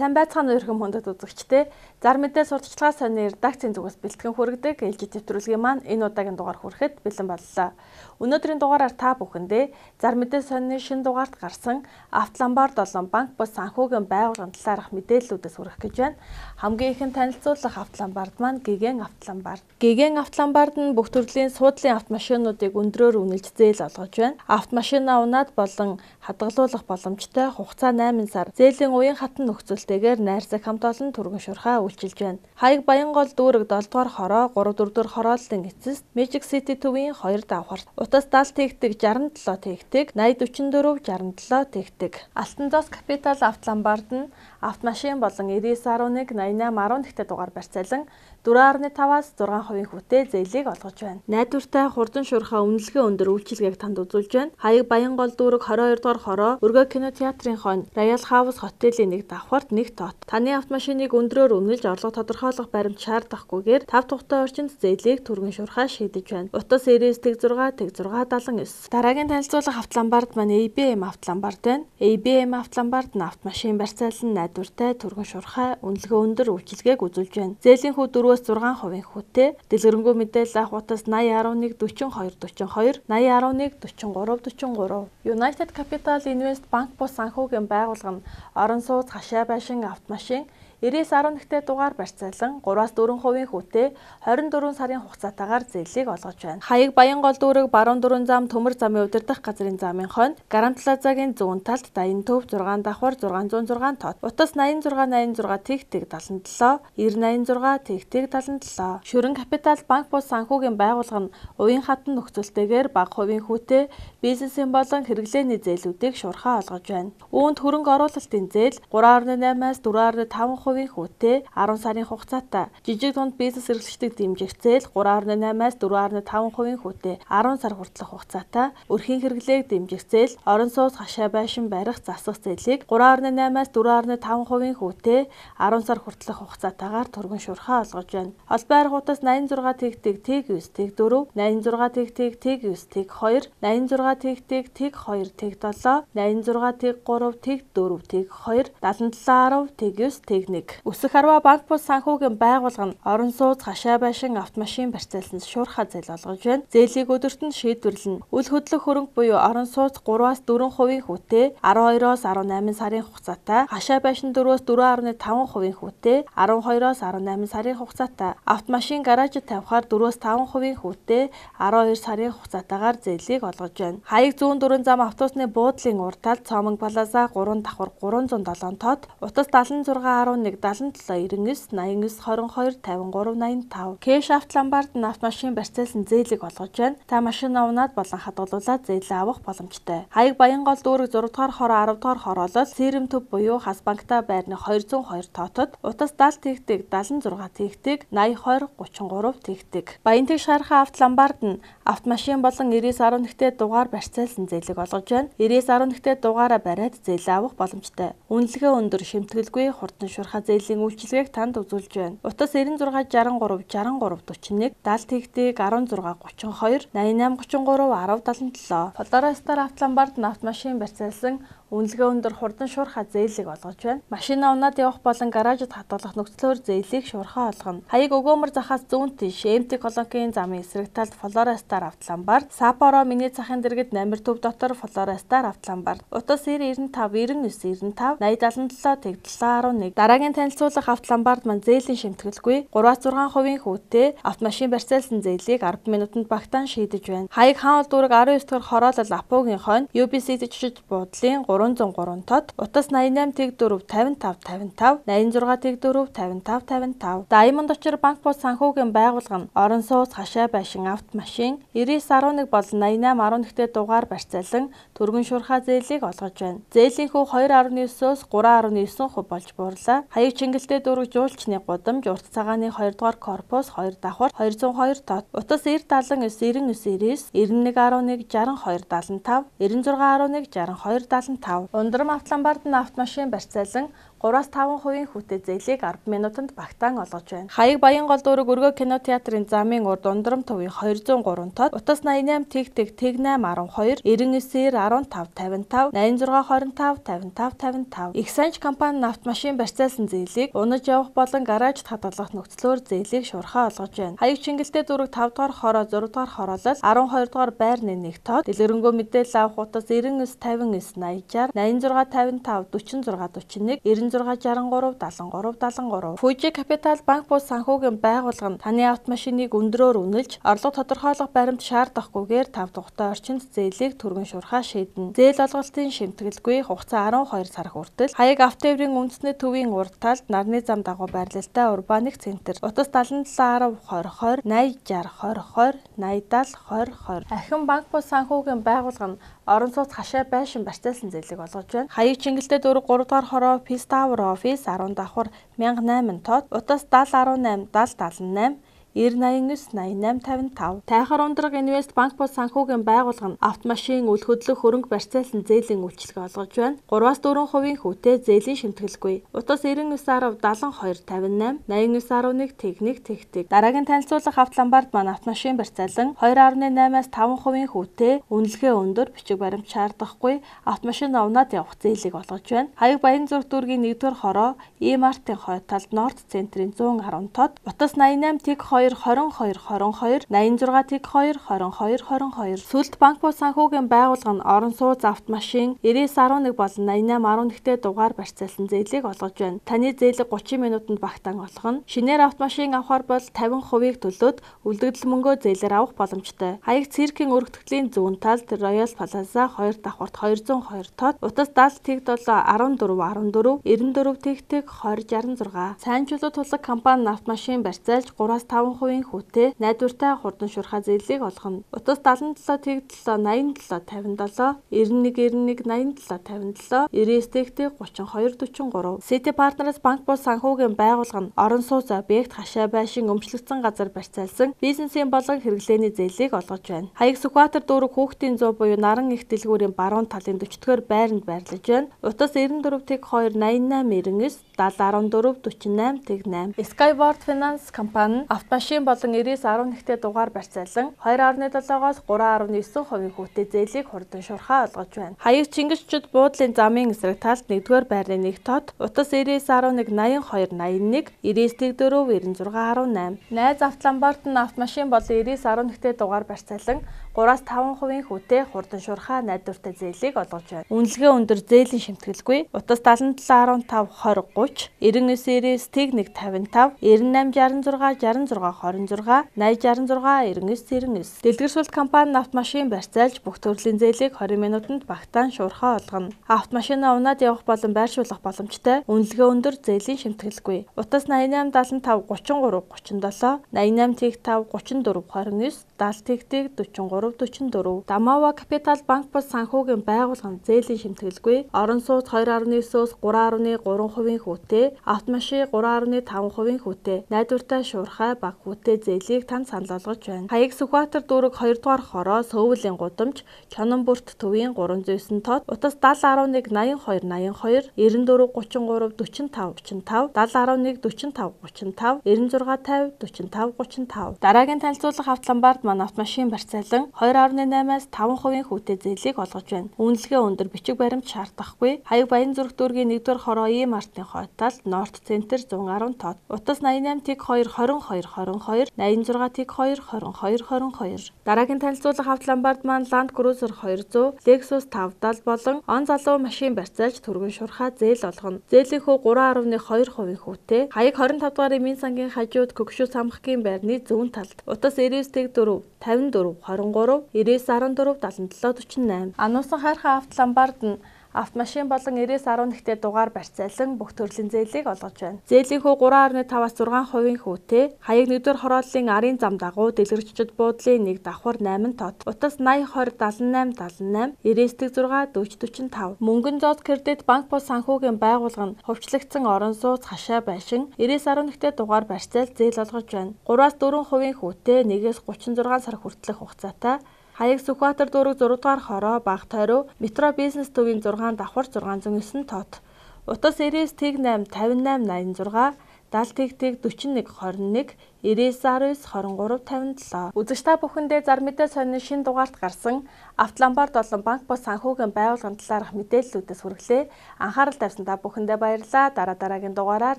Сайн байцгаана уу өрхөм хүндэт үзэгчдээ. Зар мэдээ сурталчилгаа сонины редакцийн зүгээс бэлтгэн хүргэдэг ээлжид нэвтрүүлгийн маань энэ удаагийн дугаар хүрэхэд бэлэн боллоо. Өнөөдрийн дугаараар та бүхэндээ зар мэдээ сонины шинэ дугаарт гарсан Автоломбард болон банк бус санхүүгийн байгууллагын талаарх мэдээллүүдээс хүргэх гэж байна. Хамгийн ихэнд танилцуулах Автоломбард маань Гигэн Автоломбард. Гигэн Автоломбард нь бүх төрлийн суудлын автомашинуудыг өндрөөр үнэлж зээл олгож байна. Автомашинаа унаад болон хадгалуулах боломжтой хугацаа 8 сар зээлийн уян хатан нөхцөлтэйгээр найрсаг хамт олон түргэн шурхаа үйлчилж байна. Хаяг Баянгол дүүрэг 7 дугаар хороо 3 4 дугаар хорооллын эцэст Magic City төвийн 2 давхарт утас 70 тэгтэг 67 тэгтэг 80 44 67 тэгтэг. Алтан зоос Капитал Автоломбард нь автомашин болон 9911 88 10 тэгтээ дугаар барьцаалан 4.5-аас 6% хүнтэй зээлийг олгож байна. Найдвартай хурдан шуурхаа үнэлгээ өндөр үйлчилгээг танд үзүүлж байна. Хаяг Баянгол дүүрэг 22 дугаар хороо Өргөө кинотеатрын хойно Royal House хотелийн нэг давхарт нэг тот. Таны автомашиныг өндрөөр үнэлж орлого тодорхойлох баримт шаардахгүйгээр 5 тухтай орчинд зээлийг түргэн шуурхаа шийдэж байна. Утас 99 тэг 6 тэг 679. Дараагийн танилцуулах Автоломбард маань ABM Автоломбард байна. ABM Автоломбард нь автомашин барьцаалсан найдвартай түргэн шуурхаа үнэлгээ өндөр үйлчилгээг үзүүлж байна. Зээлийн хүү 4-6% хүнтэй. Дэлгэрэнгүй мэдээлэл авах утас 8011 42 42 8011 43 43. United Capital Invest банк бус санхүүгийн байгууллага нь орон сууц хашаа байшин автомашин 99.11-тэй дугаар барьцаалан 3-4% хүнтэй 24 сарын хугацаатаагаар зээлийг олгож байна. Хаяг Баянгол дүүрэг баруун дөрвөн зам төмөр замын удирдах газрын замын хойно Гарант плазагийн зүүн талд Даян төв 6 давхар 606 тот. Утас 8686 тэгтэг 77 9086 тэгтэг 77. Шүрэн Капитал банк бус санхүүгийн байгууллага нь уян хатан нөхцөлтэйгээр бага хувийн хүнтэй бизнесийн болон хэрэглээний зээлүүдийг шуурхаа олгож байна. Үүнд хөрөнгө оруулалтын зээл 3.8-аас 4.5% хүнтэй 10 сарын хугацаатай жижиг дунд бизнес эрхлэгчдийг дэмжих зээл 3.8-аас 4.5% хүнтэй 10 сар хүртэлх хугацаатай өрхийн хэрэглээг дэмжих зээл орон сууц хашаа байшин барих засах зээлийг 3.8-аас 4.5% хүнтэй 10 сар хүртэлх хугацаатаагаар түргэн шуурхаа олгож байна. Холбоо арга утас 86 тэгтэг тэг 9 тэг 4 86 тэгтэг тэг 9 тэг 2 86 тэгтэг тэг 2 тэг 7 86 тэг 3 тэг 4 тэг 2 77 10 тэг 9 тэг 1. Өсөх Арва банк бус санхүүгийн байгууллага нь орон сууц хашаа байшин автомашин барьцаалсан шуурхаа зээл олгож байна. Зээлийг өдөрт нь шийдвэрлэнэ. Үл хөдлөх хөрөнгө буюу орон сууц 3-4% хүнтэй 12-оос 18 сарын хугацаатай, хашаа байшин 4-4.5% хүнтэй 12-оос 18 сарын хугацаатай, автомашин гаражид тавихаар 4-5% хүнтэй 12 сарын хугацаатаагаар зээлийг олгож байна. Хаяг зүүн дөрвөн зам автобусны буудлын урд талд Цомог Плаза 3 давхар 307 тот, утас 7611 77 99 89 22 53 85. Кэш Автоломбард нь автомашин барьцаалсан зээлийг олгож байна. Та машинаа унаад болон хадгалуулаад зээлээ авах боломжтой. Хаяг Баянгол дүүрэг 6 дугаар хороо 10 дугаар хороолол Сэрэм төв буюу Хас банктай байрны 202 тотод утас 70 тэгтэг 76 тэгтэг 80 20 33 тэгтэг. Баянтэг Шархан Автоломбард нь автомашин болон 99.11-тэй дугаар барьцаалсан зээлийг олгож байна. 99.11-тэй дугаараа бариад зээлээ авах боломжтой. Үнэлгээ өндөр шимтгэлгүй хурдан шуурхаа зээлийн үйлчилгээг танд үзүүлж байна. Утас 96 63 63 41 70 тэгтэг 16 32 88 33 10 77. Флорестар Автоломбард нь автомашин барьцаалсан үнэлгээ өндөр хурдан шуурхаа зээлийг олгож байна. Машинаа унаад явах болон гаражид хадгалах нөхцлөөр зээлийг шуурхаа олгоно. Хаяг Өгөөмөр захаас зүүн тийш МТ колонкийн замын эсрэг талд Флорестар Автоломбард, Сапоро миний цахин дэргэд намир төв дотор Флорестар Автоломбард. Утас 90 95 99 95 80 77 тэг 711. Дараагийн танилцуулах Автоломбард маань зээлийн шимтгэлгүй 3-6% хүнтэй автомашин барьцаалсан зээлийг 10 минутанд багтаан шийдэж байна. Хаяг Хаанул дүүрэг 19 дахь хороолол Апогийн хойно UBC жижиг буудлын 303 тот, утас 88 тэг 4 55 55 86 тэг 4 55 55. Diamond очир банк бус санхүүгийн байгууллага нь орон сууц хашаа байшин автомашин 99.11 болон 88.11-тэй дугаар барьцаалан түргэн шуурхаа зээлийг олгож байна. Зээлийн хүү 2.9-өөс 3.9% болж буурлаа. Хаяг Чингэлтэй дүүрэг жуулчны гудамж урт цагааны 2 дугаар корпус 2 давхар 202 тот, утас 9079 99 99 91 11 62 75 96 11 62 75. Ундрам Автоломбард нь автомашин барьцаалан 3-5% хүүтэй зээлийг 10 минутанд багтаан олгож байна. Хаяг Баянгол дүүрэг өргөө кинотеатрын замын урд ундрам төвийн 203 тод утас 88 тэг 812 99 15 55 86 25 55 55 их санж компани автомашин барьцаалсан зээлийг унаж явах болон гаражд хадгалах нөхцлөөр зээлийг шуурхаа олгож байна. Хаяг Чингэлтэй дүүрэг 5 дугаар хороо 6 дугаар хороолол 12 дугаар байрны 1 тод дэлгэрэнгүй мэдээлэл авах утас 99 50 80 86 55 46 41 96 63 73 73 Fuji Capital Bank бус санхүүгийн байгууллага нь таны автомашиныг өндрөөр үнэлж орлого тодорхойлох баримт шаардахгүйгээр 5 дугтаа орчинд зээлийг түргэн шуурхаа шийднэ. Зээл олголтын шимтгэлгүй хугацаа 12 сар хүртэл Хаяг автоэврийн үндэсний төвийн урд талд нарны зам дагуу байрлалтай Урбаник центр утас 77 10 20 20 60 20 20 80 70 20 20 Ахин банк бус санхүүгийн байгууллага нь орон сууц хашаа байшин барьцаалсан зээлийг олгож байна. Хаяг Чингэлтэй дүүрэг 3 дугаар хороо Peace Tower офис 10 давхар 1008 тод утас 70 18 70 78 99 88 55 Тайхар ундраг инвест банк бус санхүүгийн байгууллага нь автомашин үл хөдлөх хөрөнгө барьцаалсан зээлийн үйлчилгээ олгож байна. 3-4% хүүтэй зээлийн шимтгэлгүй. Утас 99 72 58 89 11 тэг 1 тэг. Дараагийн танилцуулах авто ломбард маань автомашин барьцаалан 2.8-5% хүүтэй үнэлгээ өндөр бичиг баримт шаардахгүй автомашин унаад явах зээлийг олгож байна. Хаяг Баянзүрх дүүргийн 1-р хороо E-Mart-ын хойд талд Норд центрийн 110 тод утас 88 тэг 2 22 22 86 тэг 2 22 22 Сүлд банк бус санхүүгийн байгууллага нь орон сууц автомашин 9911 болон 8811-тэй дугаар барьцаалсан зээлийг олгож байна. Таны зээлийг 30 минутанд багтаан олгоно. Шинээр автомашин авахар бол 50%-ийг төлөөд үлдэгдэл мөнгөө зээлээр авах боломжтой. Хаяг Циркийн өргөтгөлийн зүүн талд Royal Plaza 2 давхарт 202 тод утас 70 тэг 7 14 14 94 тэг 20 66 Сайн чулуу тулаг компани автомашин барьцаалж 3-5% хүүтэй найдвартай хурдан шуурхаа зээлийг олгоно. Утас 77 тэг 7 87 57 91 91 87 57 99 тэг 32 43 City Partners банк бус санхүүгийн байгууллага нь орон сууц объект хашаа байшин өмчлөгдсөн газар барьцаалсан бизнесийн болон хэрэглээний зээлийг олгож байна. Хаяг Сүхбаатар дүүрэг Хүүхдийн 100 буюу Наран их дэлгүүрийн баруун талын 40-р байранд байрлаж байна. Утас 94 тэг 2 88 99 70 14 48 тэг 8 Skyward Finance компани автомашин болон 9911-тэй дугаар барьцаалан 2.7-оос 3.9% хүүтэй зээлийг хурдан шуурхаа олгож байна. Хаяг Чингисчуд буудлын замын эсрэг талд 1-р байрны 1 тод утас 9911 82 81 99 4 96 18 Найз авто ломбард нь автомашин болон 9911-тэй дугаар барьцаалан 3-5% хүүтэй хурдан шуурхаа найдвартай зээлийг олгож байна. Үнэлгээ өндөр зээлийн шимтгэлгүй утас 77 15 20 30 99 тэг 1 55 98 66 66 26 80 66 99 99 Дэлгэрсүүлэлт компани автомашин барьцаалж бүх төрлийн зээлийг 20 минутанд багтаан шуурхаа олгоно. Автомашинаа унаад явах болон байршуулах боломжтой. Үнэлгээ өндөр зээлийн шимтгэлгүй. Утас 88 75 33 37 88 тэг 5 34 29 70 тэг 43 44 Дамава Capital банк бус санхүүгийн байгууллага нь зээлийн шимтгэлгүй орон сууц 2.9-өөс 3.3% хүүтэй автомашин 3.5% хүүтэй найдвартай шуурхай бага хүүтэй зээлийг танд санал болгож байна. Хаяг Сүхбаатар дүүрэг 2 дугаар хороо Сөүлийн гудамж Чононбүрт төвийн 309 тод утас 70 11 82 82 94 33 45 45 70 11 45 35 96 50 45 35 Дараагийн танилцуулах авто ломбард маань автомашин барьцаалан 2.8-аас 5% хүүтэй зээлийг олгож байна. Үнэлгээ өндөр бичиг баримт шаардахгүй. Хаяг Баянзүрх дүүргийн 1-р хороо E-Mart-ын хойд талд Норд центр 110 тод утас 88 тэг 2 22 22 86 тэг 2 22 22 Дараагийн танилцуулах авто ломбард маань Land Cruiser 200 Lexus 570 болон он залуу машин барьцаалж түргэн шуурхаа зээл олгоно. Зээлийнхөө 3.2% хүүтэй Хаяг 25 дугаар Эмийн сангийн хажууд Көгшүү самхгийн байрны зүүн талд утас 99 тэг 4 54 23 99 14 77 48 Ануусан хайрхан авто ломбард нь автомашин болон 9911-тэй дугаар барьцаалан бүх төрлийн зээлийг олгож байна. Зээлийнхөө 3.5-аас 6% хүүтэй Хаяг 1-р хорооллын арын зам дагуу Дэлгэрчуд буудлын 1 давхар 8 тод утас 80 20 78 78 99 6 40 45 Мөнгөн зоос кредит банк бус санхүүгийн байгууллага нь хувьчлагдсан орон сууц хашаа байшин 9911-тэй дугаар барьцаал зээл олгож байна. 3-4% хүүтэй 1-ээс 36 сар хүртэлх хугацаатай Хаяг Сүхбаатар дүүрэг 6 дугаар хороо Баг тойроо метро бизнес төвийн 6 давхар 609 тод Утас 99 58 86 70 41 21 23 57. Үзэгч та бүхэндээ зар мэдээ сонины шинэ дугаарт гарсан Автоломбард болон банк бус санхүүгийн байгууллагын талаарх мэдээллүүдээс хүргэлээ. Анхаарал тавьсан та бүхэндээ баярлалаа. Дараагийн дугаараар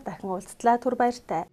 дахин уулзтлаа. Түр баяртай.